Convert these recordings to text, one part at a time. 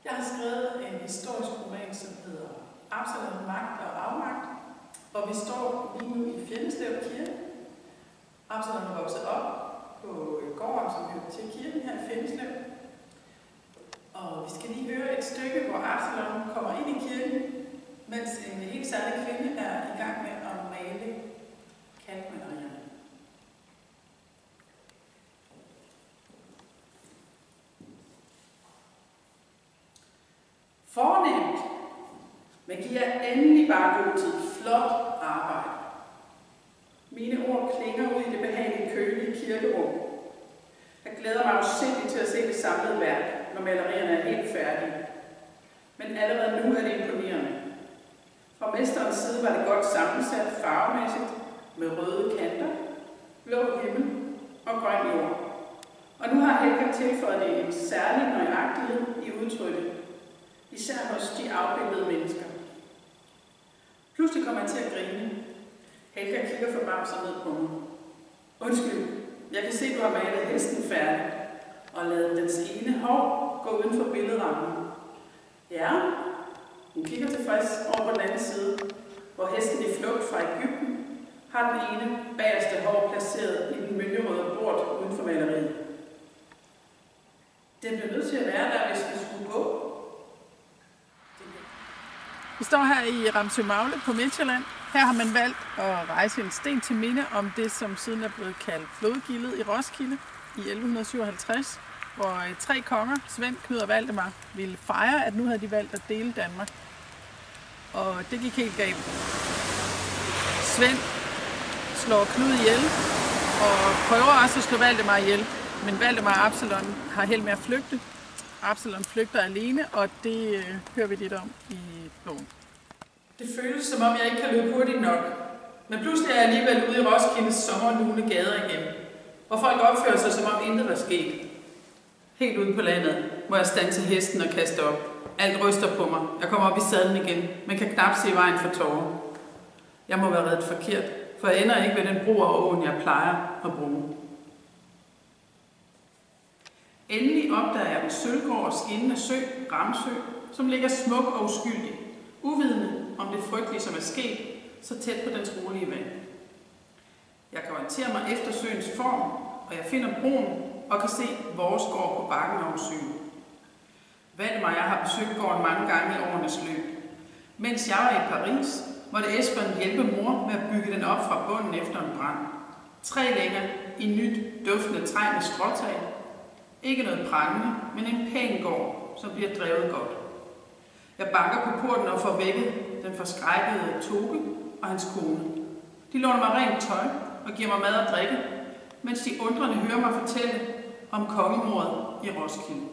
Jeg har skrevet en historisk roman, som hedder Absalon, magt og afmagt, og vi står lige nu i Fjendeslev Kirke. Absalon er vokset op på gården, som hører til kirken her i Fjendeslev. Og vi skal lige høre et stykke, hvor Absalon kommer ind i kirken, mens en helt særlig kvinde er i gang med at male kalkmalerierne. Fornemt, men giver endelig bare god tid. Flot arbejde. Mine ord klinger ud i det behagelige kølige kirkerum. Jeg glæder mig afsindigt til at se det samlede værk, når malerierne er helt færdige. Men allerede nu er det imponerende. Fra mesterens side var det godt sammensat farvemæssigt med røde kanter, blå himmel og grøn jord. Og nu har Helga tilføjet det en særlig nøjagtighed i udtrykket, især hos de afbildede mennesker. Pludselig kommer jeg til at grine. Helga kigger forbavset ned på mig. Undskyld, jeg kan se, du har malet hesten færdig og ladet dens ene hår gå uden for billedrammen. Ja, hun kigger tilfreds over på den anden side, hvor hesten i flugt fra Egypten har den ene bagerste hår placeret i den møljerøde bord uden for maleriet. Den bliver nødt til at være der, hvis vi skulle gå. Vi står her i Ramsø-Magle på Midtjylland. Her har man valgt at rejse en sten til minde om det, som siden er blevet kaldt flodgildet i Roskilde i 1157, hvor 3 konger, Svend, Knud og Valdemar, ville fejre, at nu havde de valgt at dele Danmark. Og det gik helt galt. Svend slår Knud ihjel og prøver også at slå Valdemar ihjel, men Valdemar og Absalon har held med at flygte. Absalon flygter alene, og det hører vi lidt om i bogen. Det føles, som om jeg ikke kan løbe hurtigt nok. Men pludselig er jeg alligevel ude i Roskildes sommerlune gader igen, hvor folk opfører sig, som om intet var sket. Helt ude på landet må jeg standse hesten og kaste op. Alt ryster på mig. Jeg kommer op i sadlen igen, men kan knap se vejen for tårer. Jeg må være reddet forkert, for jeg ender ikke ved den bro over åen, jeg plejer at bruge. Endelig opdager jeg den sølvgrå og skinnende sø, Ramsø, som ligger smuk og uskyldig, uvidende om det frygtelige, som er sket, så tæt på dens rolige vand. Jeg kan orientere mig efter søens form, og jeg finder broen og kan se vores gård på bakken over søen. Valdemar og jeg har besøgt gården mange gange i årenes løb. Mens jeg var i Paris, måtte Esbern hjælpe mor med at bygge den op fra bunden efter en brand. 3 længer i nyt duftende træ med stråtag. Ikke noget prangende, men en pæn gård, som bliver drevet godt. Jeg banker på porten og får vækket den forskrækkede Toge og hans kone. De låner mig rent tøj og giver mig mad og drikke, mens de undrende hører mig fortælle om kongemordet i Roskilde.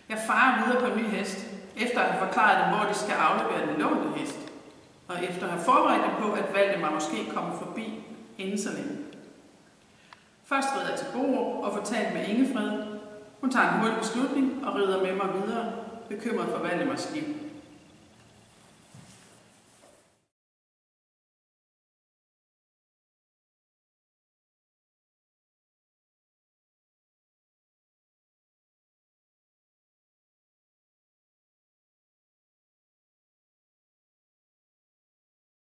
Jeg farer videre på en ny hest, efter at have forklaret dem, hvor de skal aflevere den lånte hest, og efter at have forberedt dem på, at Valdemar måske kommer forbi inden så længe. Først rider jeg til Borup og får talt med Ingefred. Hun tager en hurtig beslutning og rider med mig videre, bekymret for Valdemars liv.